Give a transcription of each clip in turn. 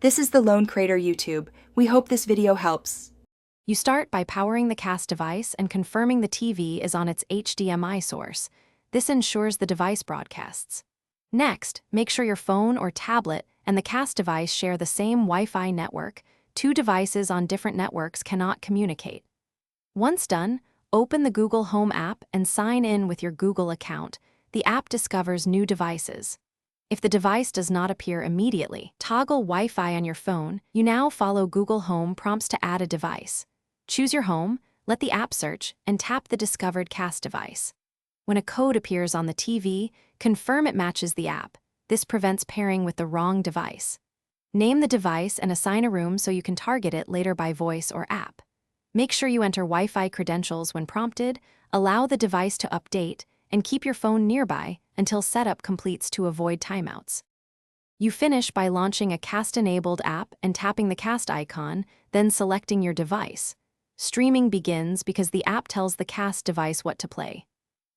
This is the Lone Crater YouTube. We hope this video helps. You start by powering the cast device and confirming the TV is on its HDMI source. This ensures the device broadcasts. Next, make sure your phone or tablet and the cast device share the same Wi-Fi network. Two devices on different networks cannot communicate. Once done, open the Google Home app and sign in with your Google account. The app discovers new devices. If the device does not appear immediately, toggle Wi-Fi on your phone. You now follow Google Home prompts to add a device. Choose your home, let the app search, and tap the discovered cast device. When a code appears on the TV, confirm it matches the app. This prevents pairing with the wrong device. Name the device and assign a room so you can target it later by voice or app. Make sure you enter Wi-Fi credentials when prompted, allow the device to update, and keep your phone nearby until setup completes to avoid timeouts. You finish by launching a cast-enabled app and tapping the cast icon, then selecting your device. Streaming begins because the app tells the cast device what to play.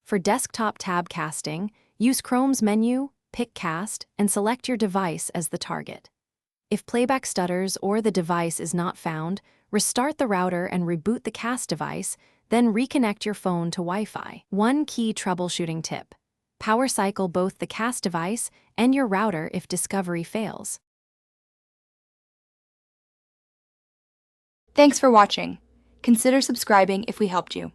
For desktop tab casting, use Chrome's menu, pick Cast, and select your device as the target. If playback stutters or the device is not found, restart the router and reboot the cast device, then reconnect your phone to Wi-Fi. One key troubleshooting tip: power cycle both the cast device and your router if discovery fails. Thanks for watching. Consider subscribing if we helped you.